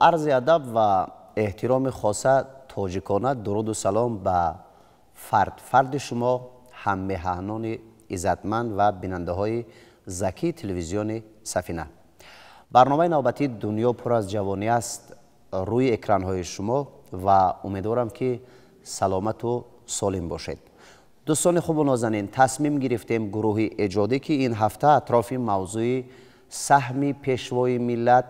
عرض ادب و احترام خاصه تاجیکانه درود و سلام به فرد شما هم میهنان عزتمند و بیننده های ذکی تلویزیون سفینه. برنامه نوبتی دنیا پر از جوانی است روی اکران های شما و امیدوارم که سلامت و سالم باشید. دوستان خوب و نازنین، تصمیم گرفتیم گروه ایجادی که این هفته اطراف موضوع سهم پیشوای ملت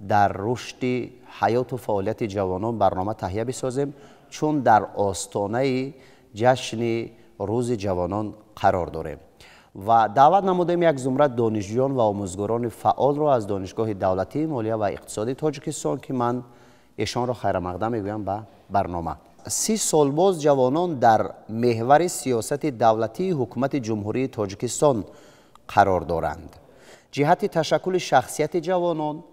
در رشد حیات و فعالیت جوانان برنامه تهیه بسازیم، چون در آستانه جشن روز جوانان قرار داریم و دعوت نمودیم یک زمره دانشجویان و آموزگاران فعال را از دانشگاه دولتی مالیه و اقتصادی تاجیکستان که من ایشان را خیر مقدم میگویم به برنامه. 30 سال باز جوانان در محور سیاست دولتی حکومت جمهوری تاجیکستان قرار دارند. جهت تشکل شخصیت جوانان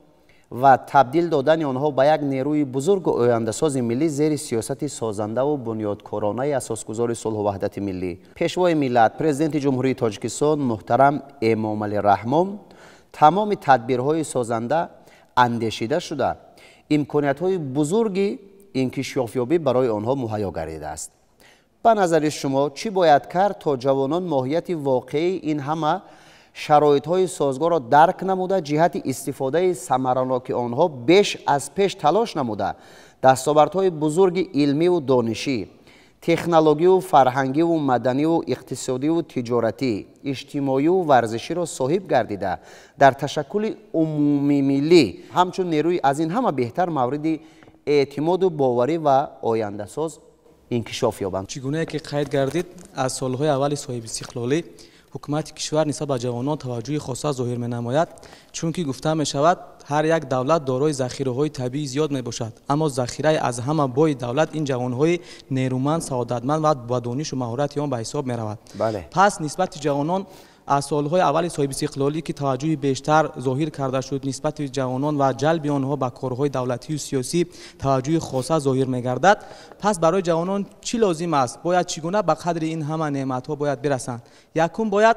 و تبدیل دادن آنها به یک نیروی بزرگ و آینده‌ساز ملی زیر سیاست سازنده و بنیادکارانه اساسگذار صلح و وحدت ملی، پیشوای ملت پرزیدنت جمهوری تاجیکستان محترم امامعلی رحمان تمام تدبیرهای سازنده اندیشیده شده امکانیت‌های بزرگی انکشافیابی برای آنها مهیا گردیده است. به نظر شما چی باید کرد تا جوانان ماهیت واقعی این همه شرایط‌های سازگار را درک نموده، جهت استفاده ثمرناک آنها بیش از پیش تلاش نموده، دستاوردهای بزرگ علمی و دانشی، تکنولوژی و فرهنگی و مدنی و اقتصادی و تجارتی، اجتماعی و ورزشی را صاحب گردیده در تشکل عمومی ملی همچون نیروی از این همه بهتر مورد اعتماد و باوری و آینده ساز انکشاف یابند؟ چگونه که قید گردید از سالهای اول صاحب استقلالی حکومت کشور نسبت به جوانان توجه خاصه ظاهر می نماید، چون که گفته می شود هر یک دولت دارای ذخیره های طبیعی زیاد می باشد، اما ذخیره از همه بای دولت این جوان های نیرومند، سعادتمند و با دانش و مهارت آن به حساب می رود. پس نسبت جوانان از سالهای اول صاحب استقلالی که توجه بیشتر ظاهر کرده شد نسبت جوانان و جلب آنها به کارهای دولتی و سیاسی توجه خاصه ظاهر می‌گردد. پس برای جوانان چی لازم است؟ باید چگونه به قدر این همه نعمت‌ها باید برسند؟ یکم باید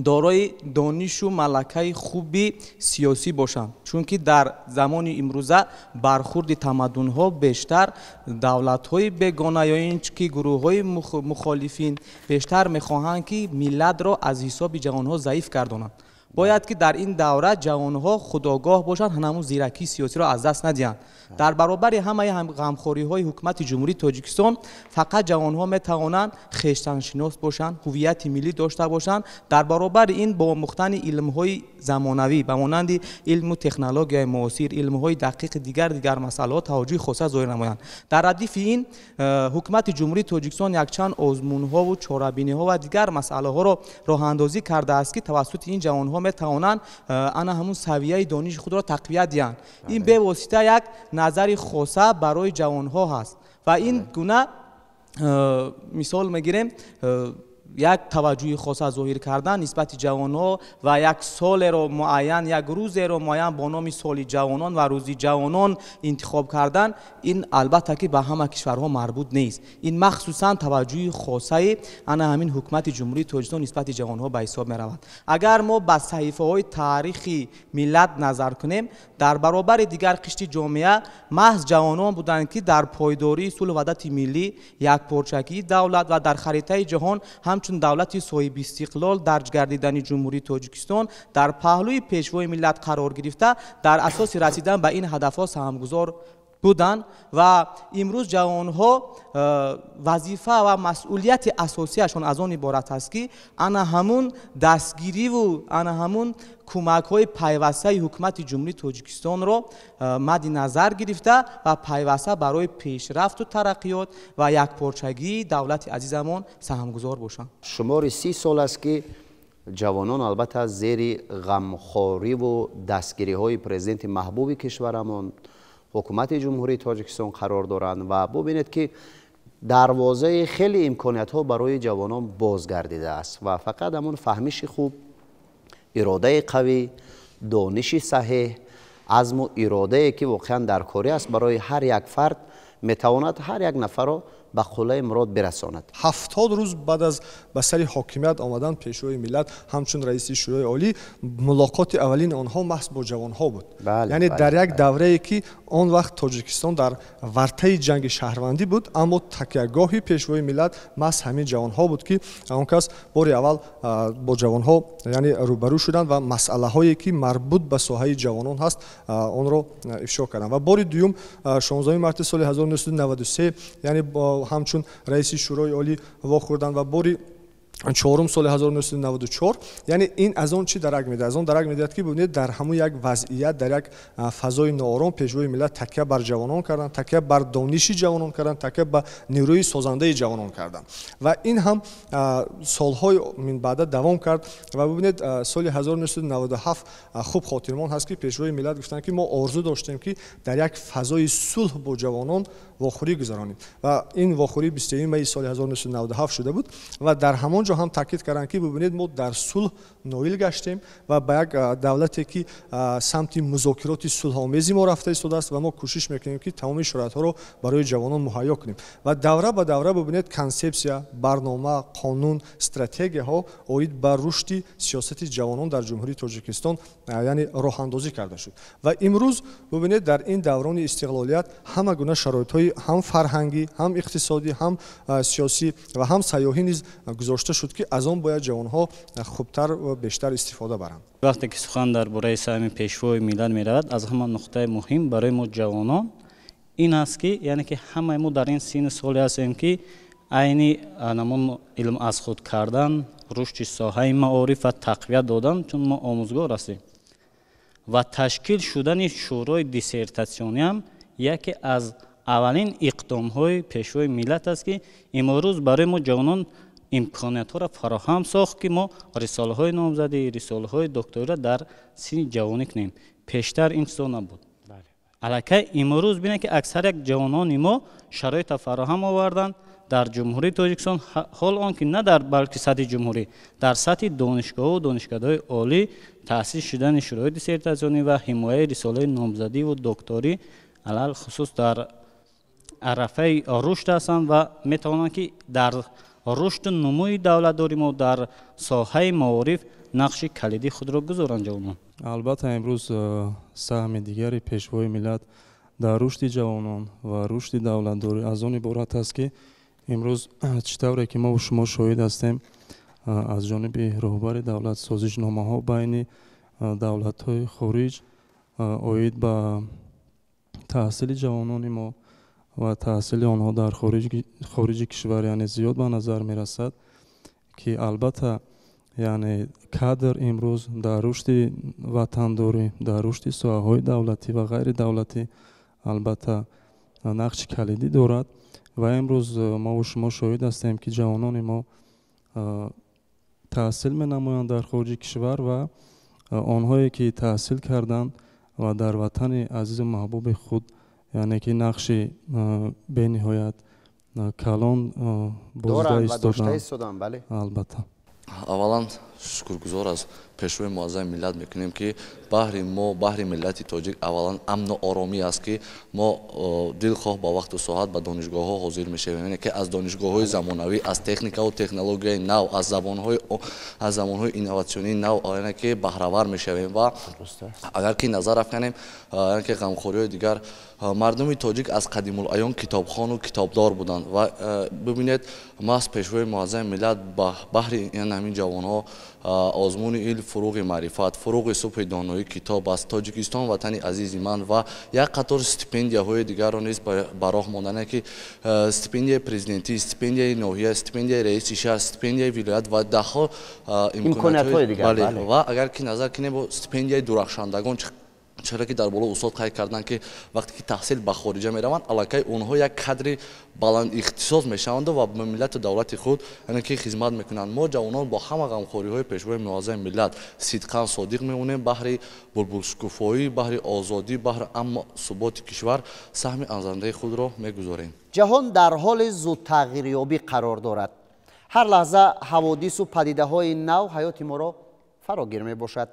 دارای دانش و ملکه خوبی سیاسی باشند، چون که در زمان امروزه برخورد تمدن‌ها بیشتر دولت‌های بیگانه یا این که گروه‌های مخالفین بیشتر می‌خواهند که ملت را از حساب جوان‌ها ضعیف گردانند. باید که در این دوره جوان‌ها خودآگاه باشند، همون زیرکی سیاسی را از دست ندهند. در برابر همه غمخوری‌های حکومت جمهوری تاجیکستان فقط جوان‌ها می‌توانند خویشتن‌شناس باشند، هویت ملی داشته باشند، در برابر این با آموختن علم‌های زمانوی به مانند علم و تکنولوژی معاصر، علم‌های دقیق دیگر مسائلات توجه خاصه ظاهر نمایند. در ردیف این حکومت جمهوری تاجیکستان یک چند آزمون‌ها و چاره‌بینی‌ها و دیگر مسائل‌ها را راه‌اندازی کرده است که توسط این جوان‌ها می‌توانند همون سویه دانش خود را تقویت دهند. این به واسطه یک نظر خاصه برای جوان‌ها هست و این گونه مثال میگیریم یک توجه خاصه ظاهر کردن نسبت جوان‌ها و یک سال را معین، یک روز را معین با نام سال جوانان و روز جوانان انتخاب کردن، این البته که به همه کشورها مربوط نیست. این مخصوصا توجه خاصه همین حکومت جمهوری تاجیکستان نسبت جوان‌ها به حساب می‌رود. اگر ما به صحیفه‌های تاریخی ملت نظر کنیم، در برابر دیگر قشر جامعه محض جوانان بودند که در پایداری صلح و وحدت ملی، یکپارچگی دولت و در خریطه جهان چون دولت صاحب استقلال درج گردیدن جمهوری تاجیکستان در پهلوی پیشوای ملت قرار گرفته در اساس رسیدن به این هدف‌ها سهمگذار بودند و امروز جوان‌ها وظیفه و مسئولیت اساسیشان از آن عبارت است که همون دستگیری و همون کمک‌های پیوسته حکومت جمهوری تاجیکستان را مد نظر گرفته و پیوسته برای پیشرفت و ترقیات و یکپارچگی دولت عزیزمان سهمگذار باشند. شمار 30 سال است که جوانان البته زیر غمخواری و دستگیری‌های پرزیدنت محبوب کشورمان حکومت جمهوری تاجیکستان قرار دارند و ببینید که دروازه خیلی امکانیت‌ها برای جوانان بازگردیده است و فقط همون فهمش خوب، اراده قوی، دانش صحیح، عزم و اراده که واقعا در کاری است برای هر یک فرد میتواند هر یک نفر را به قله مراد برساند. 70 روز بعد از به سر حاکمیت آمدن پیشوای ملت همچون رئیس شورای عالی، ملاقات اولین آنها محض با جوانها بود. یعنی در یک دوره که آن وقت تاجیکستان در ورطه جنگ شهروندی بود، اما تکیهگاهی پیشوای ملت محض همین جوانها بود که آن کس بار اول با جوانها یعنی روبرو شدند و مسئله هایی که مربوط به ساحه جوانان هست آن را افشا کردند. و بار دوم 16 مارس سال 1993 یعنی با همچون رئیس شورای عالی واخوردند و بار چهارم سال 1994 یعنی این از آن چی درک میده؟ از آن درک میده که ببینید در همون یک وضعیت در یک فضای ناآرام پیشوای ملت تکیه بر جوانان کردن، تکیه بر دانش جوانان کردن، تکیه بر نیروی سازنده جوانان کردن و این هم سالهای من بعد دوام کرد. و ببینید سال 1997 خوب خاطرمان هست که پیشوای ملت گفتن که ما آرزو داشتیم که در یک فضای صلح با جوانان واخوری گذرانیم و این واخوری 21 می سال 1997 شده بود و در همانجا هم تاکید کردند که ببینید ما در صلح نائل گشتیم و به یک دولتی که سمت مذاکرات صلح آمیزی ما رفته ایستاده است و ما کوشش میکنیم که تمام شرایط‌ها رو برای جوانان مهیا کنیم و دوره به دوره ببینید کنسپسیا، برنامه، قانون، استراتژی ها اوید بر رشد سیاست جوانان در جمهوری تاجیکستان یعنی راه اندازی کرده شد و امروز ببینید در این دوران استقلالیت همه گونه شرایط‌های هم فرهنگی، هم اقتصادی، هم سیاسی و هم سیاحی نیز گذاشته شد که از آن باید جوانها خوبتر و بیشتر استفاده برند. وقتی که سخن درباره سهم پیشوای ملت می‌رود، از همه نقطه مهم برای ما جوانان این است که یعنی که همه ما در این سن سالی هستیم که عین نمون علم از خود کردن، رشد ساحه معارف و تقویت دادن، چون ما آموزگار هستیم و تشکیل شدن شورای دیسرتاسیونی هم یکی از اولین اقدام‌های پیشوای ملت است که امروز برای ما جوانان امکانات‌ها را فراهم ساخت که ما رساله‌های نامزدی، رساله‌های دکتری را در سن جوانی کنیم. پیشتر این چیزا نبود. الکی امروز بینه که اکثر یک جوانان ما شرایط فراهم آوردن در جمهوری تاجیکستان، حال آن که نه در بلکه سطح جمهوری، در سطح دانشگاه و دانشکده‌های عالی تأسیس شدن شورای دیسرتاسیونی و حمایت رساله نامزدی و دکتری علل خصوص در عرفه رشد هستند و میتوانند که در رشد نموی دولتداری ما در ساحه معارف نقش کلیدی خود را گذارند جوانان. البته امروز سهم دیگری پیشوای ملت در رشد جوانان و رشد دولتداری از آن عبارت است که امروز چطوری که ما و شما شاهد هستیم از جانب رهبر دولت سازشنامه‌ها بین دولت‌های خارج اوید به تحصیل جوانان ما و تحصیل آنها در خارج کشور یعنی زیاد به نظر می رسد که البته یعنی کادر امروز در رشد وطنداری، در رشد ساحه‌های دولتی و غیر دولتی البته نقش کلیدی دارد و امروز ما و شما شاهد هستیم که جوانان ما تحصیل می نمایند در خارج کشور و آنهایی که تحصیل کردند و در وطن عزیز و محبوب خود یعنی که نقش به نهایت کلان بازده ایستادند. بله. البته اولا شکرگزار از پیشوای معظم ملت میکنیم که بحر ما بحر ملت تاجیک اولا امن و آرامی است که ما دلخواه با وقت و ساعت به دانشگاه ها حاضر میشیم، یعنی که از دانشگاه های زمانوی، از تکنیک و تکنولوژی نو، از زبان های اینوواسیونی نو یعنی که بهره‌ور میشویم و اگر که نظر افکنیم یعنی که غمخوری های دیگر مردم تاجیک از قدیم الایام کتابخوان و کتابدار بودند و ببینید ما از پیشوای معظم ملت بحر یعنی همین جوان ها آزمون علم، فروغ معرفت، فروغ صبح دانایی کتاب است. تاجیکستان وطن عزیز من و یک قطار استیپندیاهای دیگر را نیز به راه ماندن که استیپندیای پرزیدنتی، استیپندیای ناحیه، استیپندیای رئیس شهر، استیپندیای ولایت و دهها امکانات‌های دیگر. بله. و اگر که نظر کنیم با استیپندیای درخشندگان چرا که در بالا استاد قید کردن که وقتی که تحصیل به خارج میروند الکی اونها یک کادر بلند اختصاص میشوند و به ملت و دولت خود یعنی که خدمت میکنند. ما جوانان با همه غمخوری های پیشوای معظم ملت صدقا صادق میمونیم بهر بلبل شکوفایی، بهر آزادی، بهر امن ثبات کشور سهم ارزنده خود را میگذاریم. جهان در حال زود تغییریابی قرار دارد. هر لحظه حوادث و پدیده های نو حیات ما را فراگیر می باشد.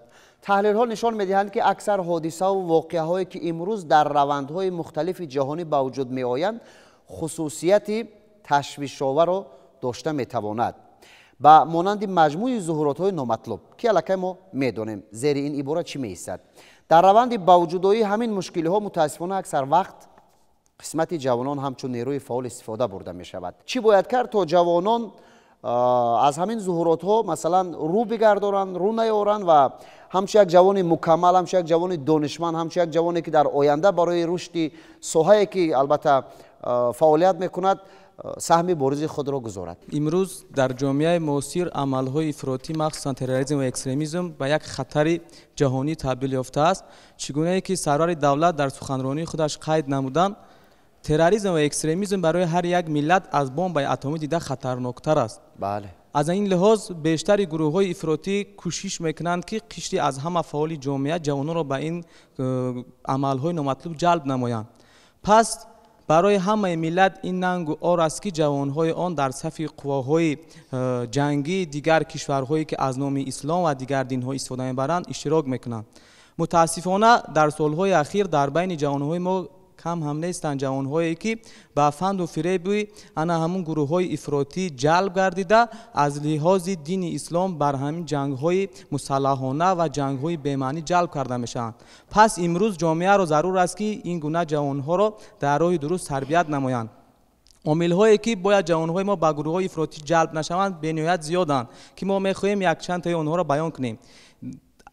تحلیل ها نشان می‌دهند که اکثر حادثه و واقعه هایی که امروز در روندهای مختلف جهانی به وجود می آیند خصوصیت تشویش‌آور را داشته میتواند. با مانند مجموعه ظهورات‌های نامطلوب که الکی ما میدونیم زیر این عبارت چی می‌ایستد. در روند با وجودی همین مشکل‌ها متاسفانه اکثر وقت قسمت جوانان همچون نیروی فعال استفاده برده می شود. چی باید کرد تا جوانان از همین ظهورات‌ها مثلا رو بگردارن، رو نیارن و همچون یک جوان مکمل، همچون یک جوان دانشمند، همچون یک جوانی که در آینده برای رشد ساحه‌ای که البته فعالیت میکند سهم بارز خود را گذارد. امروز در جامعه معاصر عمل‌های افراطی مخصوصا تروریسم و اکستریمیسم به یک خطر جهانی تبدیل یافته است. چگونه که سرور دولت در سخنرانی خودش قید نمودند، تروریسم و اکستریمیسم برای هر یک ملت از بمب اتمی دیده خطرناکتر است. بله. از این لحاظ بیشتر گروه‌های افراطی کوشش میکنند که قشری از همه فعال جامعه جوانان را به این عمل‌های نامطلوب جلب نمایند. پس برای همه ملت این ننگ و عار است که جوانهای آن در صف قواهای جنگی دیگر کشورهایی که از نام اسلام و دیگر دین‌ها استفاده می‌برند اشتراک میکنند. متاسفانه در سالهای اخیر در بین جوانهای ما کم هم نیستند جوانهایی که با فند و فریب همون گروه‌های افراطی جلب گردیده از لحاظ دین اسلام بر همین جنگ‌های مسلحانه و جنگ‌های بی‌معنی جلب کرده میشن. پس امروز جامعه را ضرور است که این گونه جوانها را در راه درست تربیت نمایند. عامل‌هایی که باید جوانهای ما با گروه‌های افراطی جلب نشوند به‌نهایت زیادند که ما می‌خواهیم یک چند تا آنها را بیان کنیم.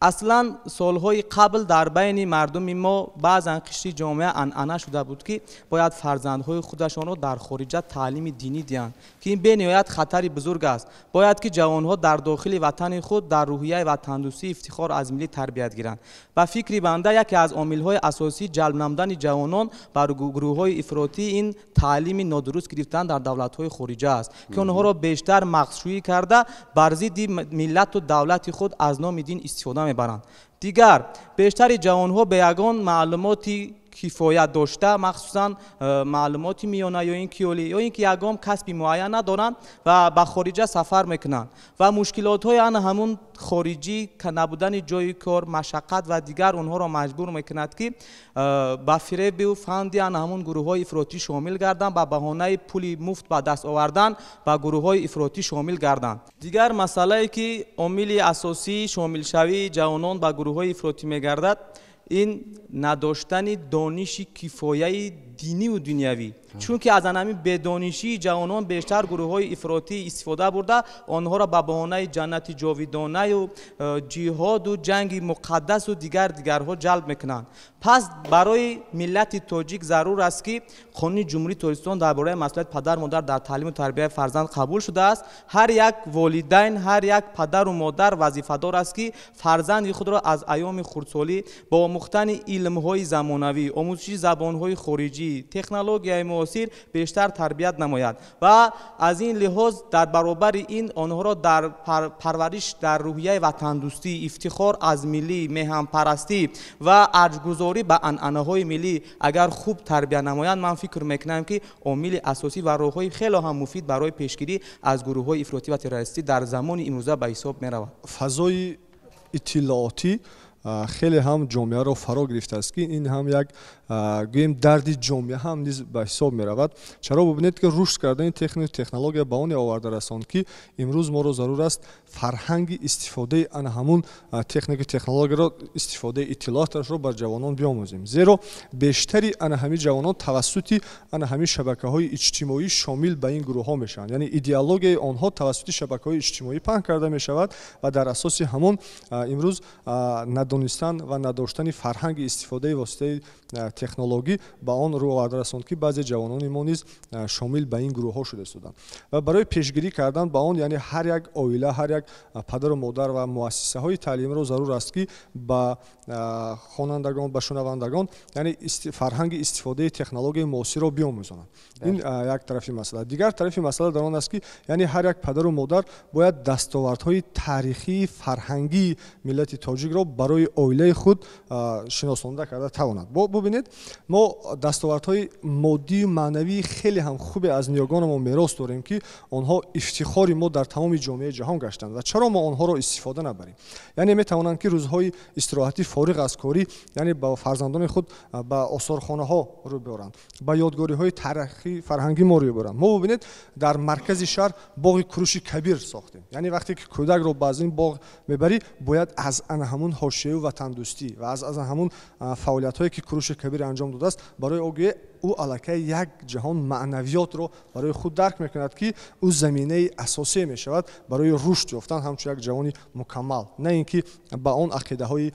اصلا سالهای قبل در بین مردم ما بعض قشری جامعه عنعنه شده بود که باید فرزندهای خودشان را در خارج تعلیم دینی دهند که این به نهایت خطری بزرگ است. باید که جوانها در داخل وطن خود در روحیه وطن دوستی افتخار از ملی تربیت گیرند. و فکری بنده یکی از عامل‌های اساسی جلب نمودن جوانان بر گروه‌های افراطی این تعلیم نادرست گرفتن در دولت‌های خارجه است که آنها را بیشتر مغزشویی کرده بر ضد ملت و دولت خود از نام دین استفاده می‌برند. دیگر بیشتر جوانها به یگان معلوماتی کفایت داشته مخصوصا معلوماتی میانه یا این کیولی یا اینکه یگام کسبی معین ندارند و به خارج سفر میکنند و مشکلات های همون خارجی که نبودن جای کار مشقت و دیگر اونها را مجبور میکند که با فریب و فندی همون گروه های افراطی شامل گردند و بهانه پولی مفت به دست آوردن با گروه های افراطی شامل گردند. دیگر مسئله که عامل اساسی شامل شوی جوانان با گروه های افراطی میگردد این نداشتن دانش کفایه دینی و دنیوی، چون که از همین بدانشی جوانان بیشتر گروه های افراطی استفاده برده آنها را به بهانه جنت جاویدانه و جهاد و جنگ مقدس و دیگرها جلب میکنند. پس برای ملت تاجیک ضرور است که قانون جمهوری تاجیکستان درباره مسئولیت پدر و مادر در تعلیم و تربیت فرزند قبول شده است. هر یک والدین، هر یک پدر و مادر وظیفه‌دار است که فرزند خود را از ایام خردسالی با آموختن علم‌های زمانوی، آموزش زبان‌های خارجی، تکنولوژی معاصر بیشتر تربیت نماید و از این لحاظ در برابر این آنها را در پرورش در روحیه وطن دوستی، افتخار از ملی، مهمان پرستی و ارزش‌گذاری به عنعنه‌های ملی اگر خوب تربیت نمایند، من فکر میکنم که عامل اساسی و راه‌های خیلی هم مفید برای پیشگیری از گروه‌های افراطی و تروریستی در زمان امروزه به حساب می‌رود. فضای اطلاعاتی خیلی هم جامعه را فرا گرفته است که این هم یک گویم درد جامعه هم نیز به حساب می رود. چرا ببینید که رشد کردن تکنولوژی به آن آورده رساند که امروز ما را ضرور است فرهنگ استفاده ان همون تکنولوژی را استفاده اطلاعاتش را بر جوانان بیاموزیم، زیرا بیشتری ان همین جوانان توسط ان همین شبکه‌های اجتماعی شامل به این گروه ها میشن، یعنی ایدئولوژی آنها توسط شبکه‌های اجتماعی پهن کرده می شود و در اساس همون امروز ندانستن و نداشتن فرهنگ استفاده واسطه تکنولوژی با آن رو آورده رساند که بعضی جوانان ما نیز شامل به این گروه ها شده استودند و برای پیشگیری کردن با آن یعنی هر یک عائله، هر یک پدر و مادر و مؤسسه های تعلیمی را ضرور است که با خوانندگان و شنوندگان یعنی فرهنگ استفاده تکنولوژی معاصر را بیاموزانند. این یک طرفی مسئله. دیگر طرفی مسئله در آن است که یعنی هر یک پدر و مادر باید دستاوردهای تاریخی فرهنگی ملت تاجیک را برای барои оилаи худ шиносонда карда тавонад. бубинед мо дастовардҳои моддию маънавии хеле ҳам хубе аз ниёгонамон мерос дорем ки онҳо ифтихори мо дар тамоми ҷомеаи ҷаҳон гаштанд ва чаро мо онҳоро истифода набарем. яъне метавонанд ки рӯзҳои истироҳатӣ фориғ аз корӣ яъне ба фарзандони худ ба осорхонаҳо рӯ бёранд, ба ёдгориҳои тарихи фарҳангӣ мо рӯ бёранд. мо бубинед дар маркази шаҳр боғи куруши кабир сохтем. яъне вақте ки кӯдакро ба аз ин боғ мебарӣ бояд аз ана ҳамун ҳошияю ватандӯстӣ ва аз ҳамун фаъолиятҳое ки куруши кабир анҷом додааст барои огӯе ӯ аллакай як ҷаҳон маънавиётро барои худ дарк мекунад ки ӯ заминаи асосие мешавад барои рушд ёфтан ҳамчун як ҷавони мукаммал, на ин ки ба он ақидаҳои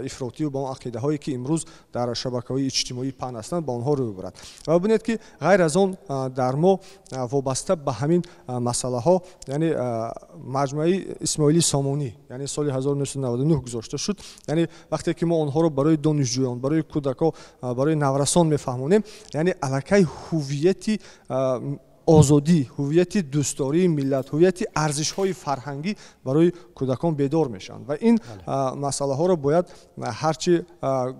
ифротию ба он ақидаҳое ки имрӯз дар шабакаҳои иҷтимоӣ паҳн ҳастанд ба онҳо рӯ бибарад. ва бубинед ки ғайр аз он дар мо вобаста ба ҳамин масъалаҳо яъне маҷмӯаи исмоили сомонӣ яъне соли 1999 гузошта шуд. яъне вақте ки мо онҳоро барои донишҷӯён барои кӯдакон барои наврасон мефаҳмонем яъне аллакай ҳувияти озодӣ, ҳувияти дӯстдории миллат, ҳувияти арзишҳои фарҳангӣ барои кӯдакон бедор мешаванд ва ин масъалаҳоро бояд ҳарчи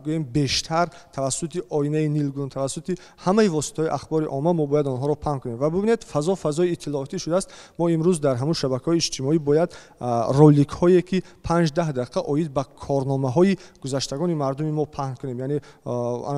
гӯем бештар тавассути оинаи нилгун тавассути ҳамаи воситаҳои ахбори омма мо бояд онҳоро паҳн кунем. ва бубинед фазои иттилоотӣ шудааст. мо имрӯз дар ҳамун шабакаҳои иҷтимоӣ бояд роликҳое ки 5-10 дақиқа оид ба корномаҳои гузаштагони мардуми мо паҳн кунем. яъне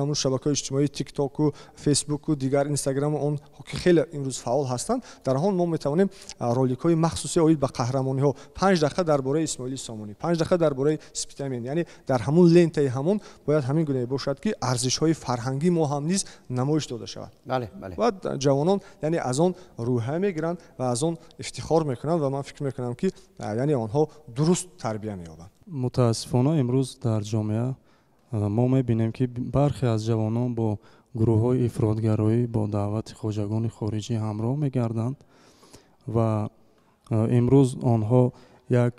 ҳамун шабакаҳои иҷтимоӣ тиктоку, фейсбуку, дигар инстаграму он ки хеле имрӯз фаъол ҳастанд, дар ҳон мо метавонем роликҳои махсусе оид ба қаҳрамониҳо 5 дақиқа дар бораи Исмоили Сомонӣ, 5 дақиқа дар бораи Спитамин, яъне дар ҳамун лентаи ҳамон бояд ҳамин гуна бошад ки арзишҳои фарҳангӣ мо ҳам низ намоиш дода шавад. бале. ва ҷавонон яъне аз он рӯҳа мегиранд ва аз он ифтихор мекунанд ва ман фикр мекунам ки яъне онҳо дуруст тарбия меёбанд. мутаассифона имрӯз дар ҷомеа мо мебинем ки бархе аз ҷавонон бо гурӯҳҳои ифротгароӣ бо даъвати хоҷагони хориҷӣ ҳамроҳ мегарданд ва имрӯз онҳо як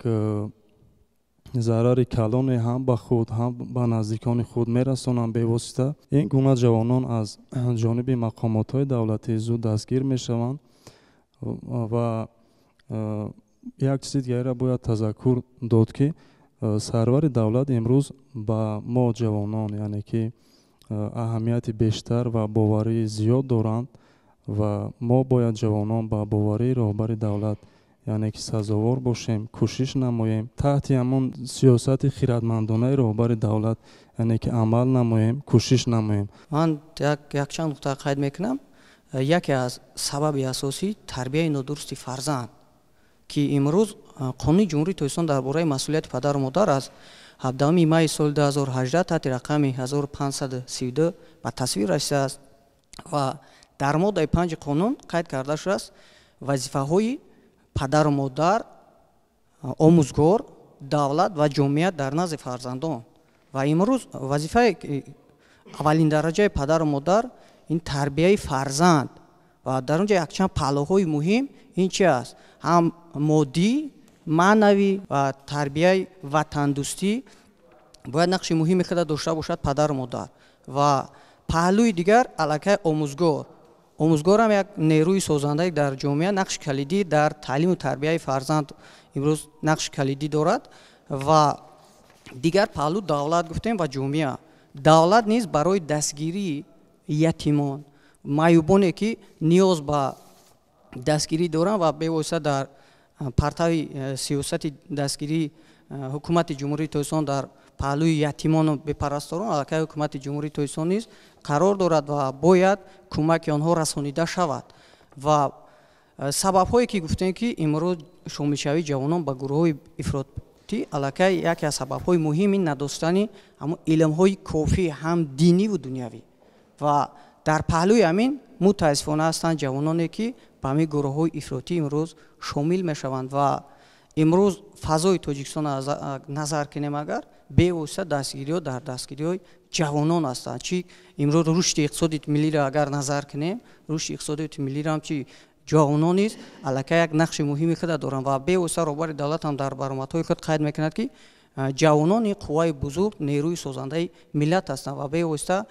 зарари калоне ҳам ба худ ҳам ба наздикони худ мерасонанд бевосита. ин гуна ҷавонон аз ҷониби мақомотҳои давлатӣ зуд дастгир мешаванд ва як чизи дигареро бояд тазаккур дод ки сарвари давлат имрӯз ба мо ҷавонон яъне ки аҳамияти бештар ва боварии зиёд доранд ва мо бояд ҷавонон ба боварии роҳбари давлат яъне ки сазовор бошем, кӯшиш намоем таҳти ҳамон сиёсати хиратмандонаи роҳбари давлат яъне ки амал намоем, кӯшиш намоем. ман якчанд нуқта қайд мекунам. яке аз сабаби асосӣ тарбияи нодурусти фарзанд ки имрӯз қонуни ҷумҳурии Тоҷикистон дар бораи масъулияти падару модар аз 17 майи соли 2018 таҳти рақами 1532 ба тасвир расидааст ва дар моддаи 5 қонун қайд карда шудааст вазифаҳои падару модар, омӯзгор, давлат ва ҷомеа дар назди фарзандон. ва имрӯз вазифаи аввалин дараҷаи падару модар ин тарбияи фарзанд ва дар онҷа якчанд паҳлӯҳои муҳим ин чи аст? ҳам моддӣ, маънавӣ ва тарбияи ватандӯстӣ бояд нақши муҳиме худа дошта бошад падару модар. ва паҳлӯи дигар аллакай омӯзгор. омӯзгор ҳам як нерӯи созандаи дар ҷомеа нақши калидӣ дар таълиму тарбияи фарзанд имрӯз нақши калидӣ дорад. ва дигар паҳлӯ давлат гуфтем ва ҷомеа. давлат низ барои дастгирии ятимон, маъюбоне ки ниёз ба дастгирӣ доранд ва бевосита дар партави сиёсати дастгирии ҳукумати ҷумҳурии Тоҷикистон дар паҳлӯи ятимону бепарасторон аллакай ҳукумати ҷумҳурии Тоҷикистон низ қарор дорад ва бояд кӯмаки онҳо расонида шавад. ва сабабҳое ки гуфтем ки имрӯз шомилшавии ҷавонон ба гурӯҳҳои ифротӣ аллакай яке аз сабабҳои муҳими надоштани ҳамон илмҳои кофӣ ҳам диниву дунявӣ. ва дар паҳлӯи ҳамин мутаассифона ҳастанд ҷавононе ки ба ҳамин гурӯҳҳои ифротӣ имрӯз шомил мешаванд. ва имрӯз фазои Тоҷикистон назар кунем агар бевосита дастгириҳо дар дастгириҳои ҷавонон ҳастанд. чи имрӯз рушди иқтисоди миллиро агар назар кунем, рушди иқтисодиёти миллиро ҳам чи ҷавонон низ аллакай як нақши муҳими худа доранд ва бевосита роҳбари давлат ҳам дар баромадҳои худ қайд мекунад ки ҷавонони қувваи бузург нерӯи созандаи миллат ҳастанд ва бевосита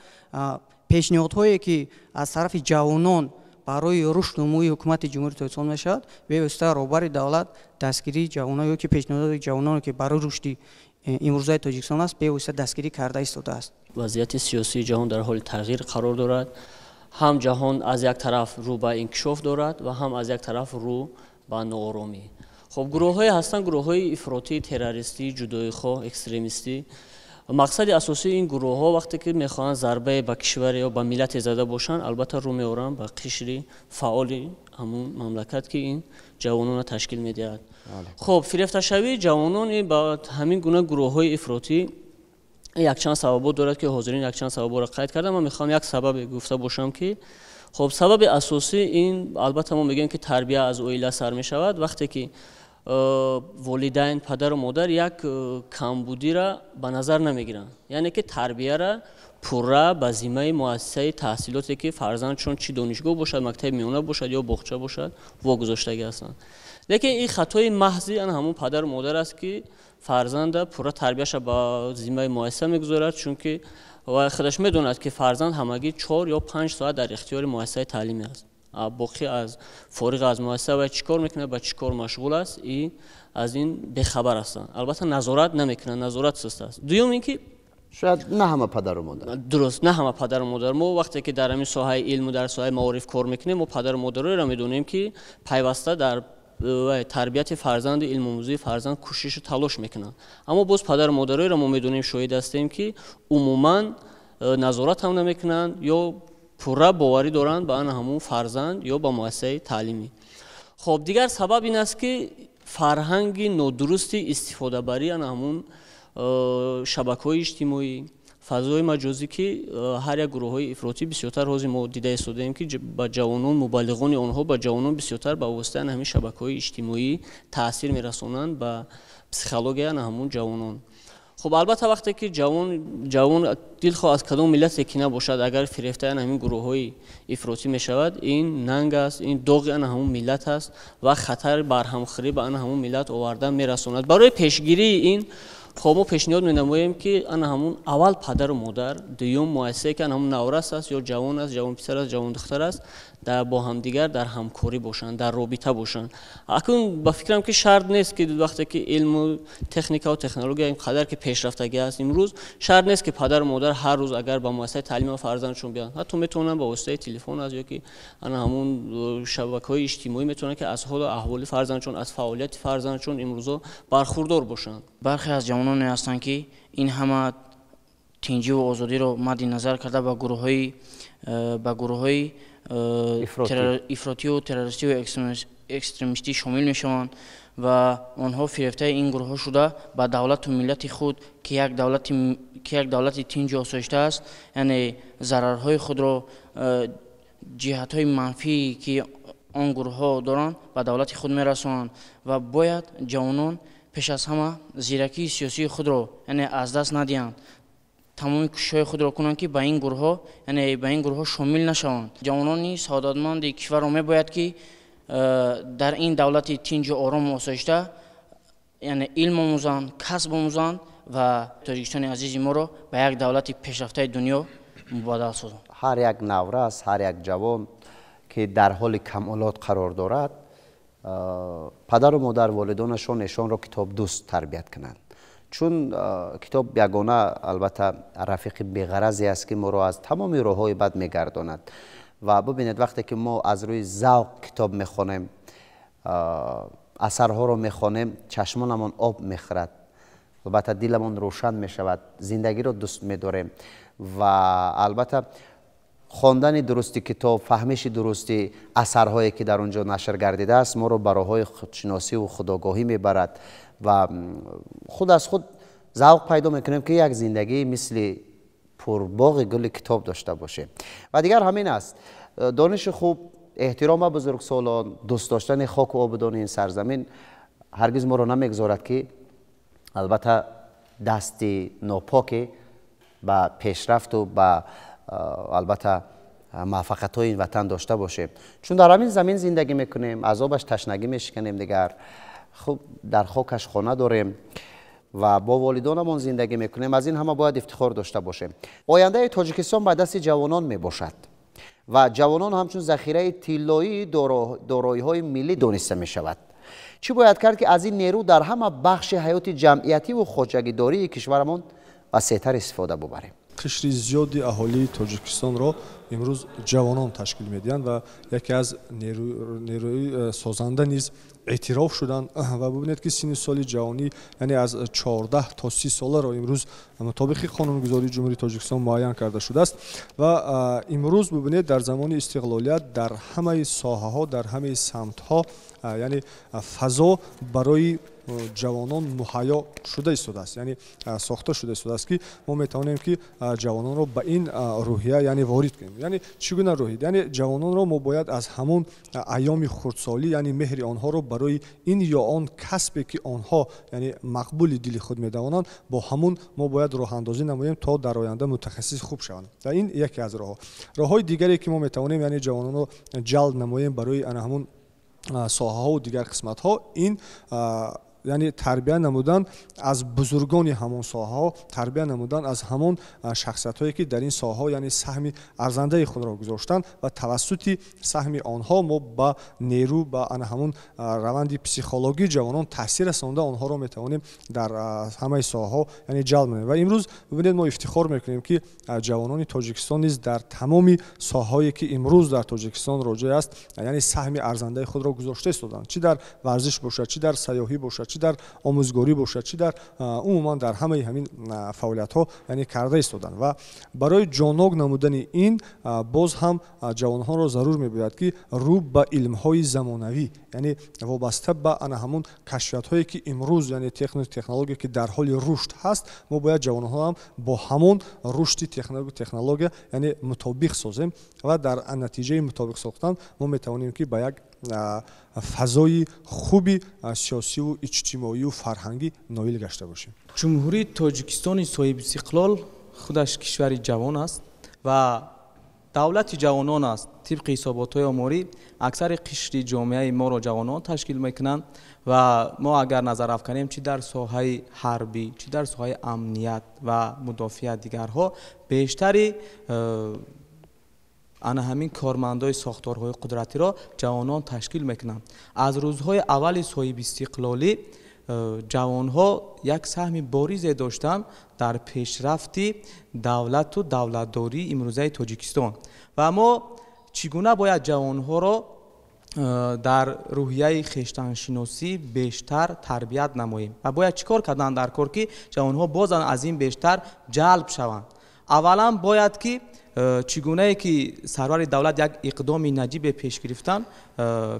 пешниҳодҳое ки аз тарафи ҷавонон барои рушд намои ҳукумати ҷумҳурии Тоҷикистон мешавад бевосита роҳбари давлат дастгирии ҷавонон ё ки пешниҳодҳои ҷавононе ки барои рушди имрӯзаи тоҷикистон аст бевосита дастгирӣ карда истода аст. вазъияти сиёсии ҷаҳон дар ҳоли тағйир қарор дорад. ҳам ҷаҳон аз як тараф рӯ ба инкишоф дорад ва ҳам аз як тараф рӯ ба нооромӣ. خب گروه‌های هستن گروه‌های افراطی تروریستی جدایی‌خواه اکستریمیستی مقصد اساسی این گروه‌ها وقتی که می‌خواهند ضربه به کشور یا به ملت زده باشن البته رو می‌آورن به قشر فعال همون مملکت که این جوانان تشکیل می‌دهد. خب فریفته شوی جوانان با همین گونه گروه‌های افراطی یک چند سبب دارد که حاضرین یک چند سبب را قید کردم. من می‌خوام یک سبب گفته باشم که خب سبب اساسی این البته ما میگیم که تربیت از اویله سر می‌شود. وقتی که والدین پدر و مادر یک کمبودی را به نظر نمیگیرند، یعنی که تربیت را پورا به ذمه مؤسسه تحصیلاتی که فرزندشون چی دانشگاه باشد، مکتب میانه باشد یا باغچه باشد واگذاشتگی هستند. لیکن این خطای محضی ان همون پدر و مادر است که فرزند پورا تربیتش به ذمه مؤسسه میگذارد، چون که خودش میدوند که فرزند همگی 4 یا 5 ساعت در اختیار مؤسسه تعلیمی است. باقی از فارغ از مؤسسه و چیکار میکنه با چیکار مشغول است این از این بخبر هستن. البته نظارت نمیکنن، نظارت سست است. دوم اینکه شاید نه همه پدر و مادر، درست نه همه پدر و مادر. ما وقتی که در همین ساحه علم و در ساحه معارف کار میکنیم ما پدر و مادرای را میدونیم که پیوسته در تربیت فرزند علم آموزی فرزند کوشش و تلاش میکنن، اما باز پدر و مادرای را ما میدونیم شاهد هستیم که عموما نظارت هم نمیکنن یا پورا باوری دارند به آن همون فرزند یا با مؤسسه تعلیمی. خب دیگر سبب این است که فرهنگ نادرستی استفاده بری آن همون شبکه‌های اجتماعی فضای مجازی که هر یک گروه‌های افراطی بسیارتر روزی ما دیده استودیم که با جوانان مبلغان آنها با جوانان بسیارتر با واسطه همین شبکه‌های اجتماعی تاثیر میرسونند به پسیکولوژی همون جوانان. خب البته وقتی که جوان دلخواه از کدام ملت یکی نباشد اگر فریفته همین گروه‌های افراطی میشود این ننگ است، این داغ آن همون ملت است و خطر برهمخوری به آن همون ملت آوردن میرساند. برای پیشگیری این خب ما پیشنهاد می‌نماییم که آن همون اول پدر و مادر، دوم مؤسسه که آن همون نورس است یا جوان است، جوان پسر است، جوان دختر است در با هم دیگر در همکاری باشند، در رابطه باشند. اکنون با فکرم که شرط نیست که وقتی که علم و تکنیک و تکنولوژی اینقدر که پیشرفتگی است امروز شرط نیست که پدر و مادر هر روز اگر با مؤسسه تعلیم فرزندشون بیان، حتی میتونن با واسطه تلفن از یا که آن همون شبکه‌های اجتماعی میتونن که از حال و احوال فرزندشون از فعالیت فرزندشون امروز برخوردار باشند. برخی از جوانان هستند که این همه تنجی و آزادی رو مد نظر کرده با گروه‌های افراطی و تروریستی و اکستریمیستی شامل میشوند و آنها فریفته این گروه شده با دولت و ملت خود که یک دولت تنج و آسایشته است، یعنی ضررهای خود را جهت‌های منفی که آن گروه ها دارند به دولت خود میرسانند و باید جوانان پیش از همه زیرکی سیاسی خود را یعنی از دست ندهند، تمام کوشش‌های خود را کنند که به این گروه ها یعنی به این گروه ها شامل نشوند. جوانان سعادتمند کشور را میباید که در این دولت تنج و آرام و آسایشته یعنی علم آموزند، کسب آموزند و تاجیکستان عزیز ما را به یک دولت پیشرفته دنیا مبادله سازند. هر یک نورس، هر یک جوان که در حال کمالات قرار دارد پدر و مادر والدانشون ایشان را کتاب دوست تربیت کنند، چون کتاب یگانه البته رفیق بی‌غرضی است که ما را از تمام راه‌های بد میگرداند. و ببینید وقتی که ما از روی ذوق کتاب میخوانیم، اثرها رو میخوانیم، چشمانمون آب میخورد، البته دلمون روشن میشود، زندگی رو دوست میداریم و البته خواندن درستی کتاب، فهمش درستی اثرهایی که در اونجا نشر گردیده است ما رو به راه‌های خودشناسی و خودآگاهی میبرد و خود از خود ذوق پیدا میکنیم که یک زندگی مثل پرباغ گل کتاب داشته باشه. و دیگر همین است، دانش خوب، احترام بزرگسالان، دوست داشتن خاک و آبادان این سرزمین هرگز ما رو نمیگذارد که البته دست ناپاک به پیشرفت و به البته موفقیت های این وطن داشته باشه، چون در همین زمین زندگی میکنیم، از آبش تشنگی میشکنیم، دیگر خب در خاکش خانه داریم و با والدانمون زندگی میکنیم. از این همه باید افتخار داشته باشیم. آینده تاجیکستان به دست جوانان میباشد و جوانان همچون ذخیره طلایی دارایی‌های ملی دانسته میشود. چی باید کرد که از این نیرو در همه بخش حیات جمعیتی و خودجگیداری کشورمون وسیع‌تر استفاده ببریم؟ قشری زیادی اهالی تاجیکستان را امروز جوانان تشکیل میدهند و یکی از نیروی سازنده نیز اعتراف شدند و ببینید که سن سال جوانی یعنی از 14 تا 30 ساله را امروز مطابق قانونگذاری جمهوری تاجیکستان معین کرده شده است و امروز ببینید در زمان استقلالیت در همه ساحه ها در همه سمت ها یعنی فضا برای جوانان مهیا شده ایستاده است، یعنی ساخته شده ایستاده است که ما میتوانیم که جوانان را به این روحیه یعنی وارد کنیم. یعنی چگونه روحیه؟ یعنی جوانان را ما باید از همون ایام خردسالی یعنی مهر آنها را برای این یا آن کسبی که آنها یعنی مقبول دل خود میدانند با همون ما باید راه اندازی نماییم تا در آینده متخصص خوب شوند. و این یکی از راه‌های دیگری که ما میتوانیم یعنی جوانان را جلب نماییم برای همون ساحه ها و دیگر قسمت ها این یعنی تربیت نمودن از بزرگان همون ساحه ها، تربیت نمودن از همون شخصیت هایی که در این ساحه ها یعنی سهم ارزنده خود را گذاشتن و توسط سهم آنها ما با نیرو با همون روند پسیخولوژی جوانان تاثیر رسانده آنها را میتوانیم در همه ساحه ها یعنی جلب کنیم. و امروز ببینید ما افتخار میکنیم که جوانان تاجیکستان نیز در تمامی ساحه هایی که امروز در تاجیکستان راجع است یعنی سهم ارزنده خود را گذاشته استادند، چی در ورزش باشد، چی در سیاحی باشد، چی در آموزگاری باشد، چی در عموما در همه همین فعالیت ها یعنی کرده ایستادند. و برای جانوگ نمودن این باز هم جوانان را ضرور میباید که رو به علم های زمانوی یعنی وابسته به همون کشفیات هایی که امروز یعنی تکنولوژی که در حال رشد هست ما باید جوانان ها هم با همون رشد تکنولوژی یعنی مطابق سازیم و در نتیجه مطابق ساختن ما میتوانیم که به یک فضای خوبی سیاسی و اجتماعی و فرهنگی نایل گشته باشیم. جمهوری تاجیکستان صاحب استقلال خودش کشوری جوان است و دولت جوانان است. طبق حسابات آماری اکثر قشر جامعه ما را جوانان تشکیل میکنند و ما اگر نظر افکنیم چی در ساحه حربی چی در ساحه امنیت و مدافعت دیگرها بیشتری همین کارمندای ساختارهای قدرتی را جوانان تشکیل میکنند. از روزهای اول صاحب استقلالی جوانها یک سهم باریزی داشتند در پیشرفت دولت و دولتداری امروزه تاجیکستان و ما چگونه باید جوانها را در روحیه خویشتنشناسی بیشتر تربیت نماییم و باید چیکار کردن در کار که جوانها باز از این بیشتر جلب شوند؟ اولا باید که چگونه که سرور دولت یک اقدام نجیب پیش گرفتن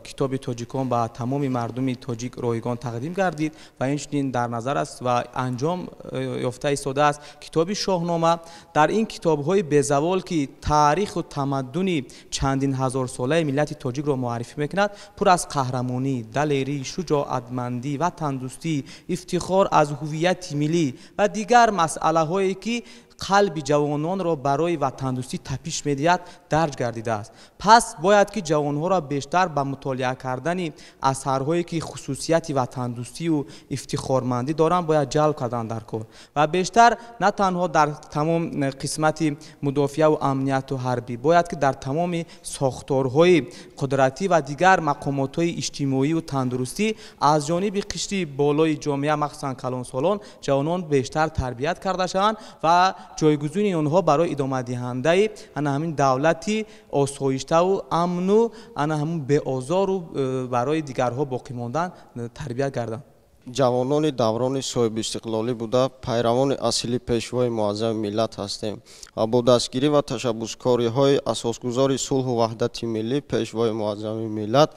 کتاب تاجیکان به تمام مردم تاجیک رایگان تقدیم گردید و این در نظر است و انجام یافته ایستاده است. کتاب شاهنامه در این کتاب های بی‌زوال که تاریخ و تمدن چندین هزار ساله ملت تاجیک را معرفی میکند پر از قهرمانی، دلیری، شجاعتمندی، وطندوستی، افتخار از هویت ملی و دیگر مسئله هایی که قلب جوانان را برای وطندوستی تپش می‌دهد درج گردیده است. پس باید که جوانها را بیشتر به مطالعه کردن اثرهایی که خصوصیت وطندوستی و افتخارمندی دارند باید جلب کردن در کار و بیشتر نه تنها در تمام قسمت مدافعه و امنیت و حربی باید که در تمام ساختارهای قدرتی و دیگر مقامات‌های اجتماعی و تندرستی از جانب قشر بالای جامعه مخصوصا کلانسالان جوانان بیشتر تربیت کرده شوند و جایگزین آنها برای ادامه دهنده همین دولتی آسایشته و امن و همون بی آزار و برای دیگرها باقی ماندن تربیت گردند. جوانان دوران صاحب استقلالی بوده پیروان اصلی پیشوای معظم ملت هستیم و با دستگیری و تشبسکاری های اساسگذار صلح و وحدت ملی پیشوای معظم ملت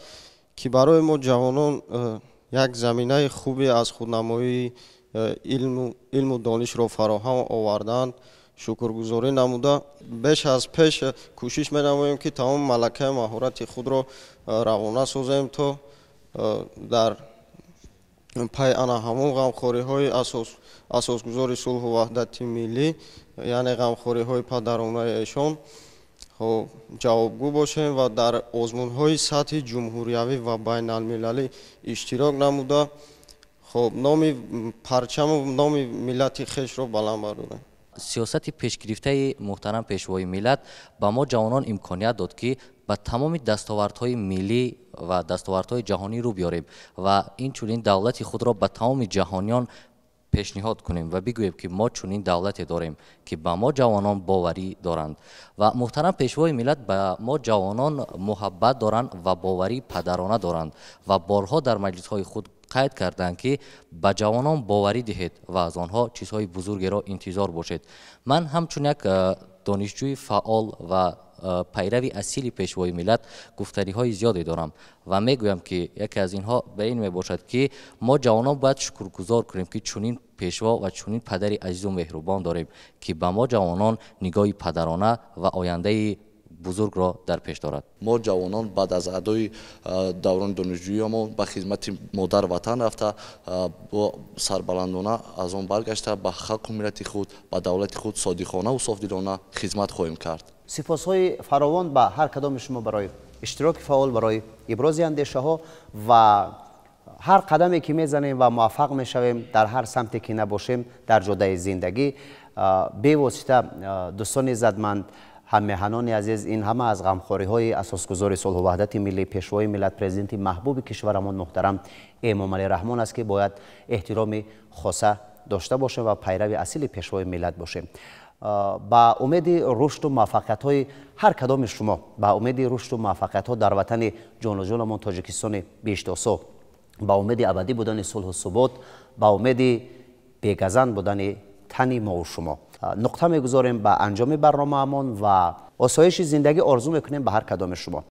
که برای ما جوانان یک زمینه خوبی از خودنمایی علم و دانش را فراهم آوردند شکرگزاری نموده بیش از پیش کوشش می‌نماییم که تمام ملکه مهارت خود را روانه سازیم تا در پی همون غمخواری های اساسگذار صلح و وحدت ملی یعنی غمخواری های پدرانه ایشان جوابگو باشیم و در آزمون های سطح جمهوریوی و بین المللی اشتراک نموده خب نام پرچم و نام ملت خویش را بلند برداریم. سیاست پیشگرفته محترم پیشوای ملت به ما جوانان امکانیت داد که به تمام دستاوردهای ملی و دستاوردهای جهانی رو بیاریم و این چنین دولت خود را به تمام جهانیان پیشنهاد کنیم و بگوییم که ما چنین دولتی داریم که به ما جوانان باوری دارند و محترم پیشوای ملت به ما جوانان محبت دارند و باوری پدرانه دارند و بارها در مجلس‌های خود قید کردند که به جوانان باوری دهید و از آنها چیزهای بزرگی را انتظار باشید. من همچون یک دانشجوی فعال و پیروی اصیل پیشوای ملت گفتاری های زیادی دارم و میگویم که یکی از اینها به این می باشد که ما جوانان باید شکرگزار کنیم که چنین پیشوا و چنین پدری عزیز و مهربان داریم که به ما جوانان نگاهی پدرانه و آینده بزرگ را در پیش دارد. ما جوانان بعد از ادای دوران دانشجوییمان به خدمت مادر وطن رفته با سربلندانه از آن برگشته به خلق و ملت خود به دولت خود صادقانه و صافدلانه خدمت خواهیم کرد. سپاسهای فراوان به هر کدام شما برای اشتراک فعال، برای ابراز اندیشه ها و هر قدمی که میزنیم و موفق میشویم در هر سمتی که نباشیم در جاده زندگی. به واسطه دوستان عزتمند، هم‌میهنان عزیز، این همه از غمخواری های اساسگذار صلح و وحدت ملی پیشوای ملت پرزیدنت محبوب کشورمان محترم امام علی رحمان است که باید احترام خاصه داشته باشیم و پیرو اصیل پیشوای ملت باشیم. با امید رشد و موفقیت های هر کدام شما، با امید رشد و موفقیت ها در وطن جان و جانمان تاجیکستان بیشتاسو، با امید ابدی بودن صلح و ثبات، با امید بیگزند بودن تن ما و شما، نقطه میگذاریم به انجام برنامه‌مان و آسایش زندگی آرزو میکنیم به هر کدام شما.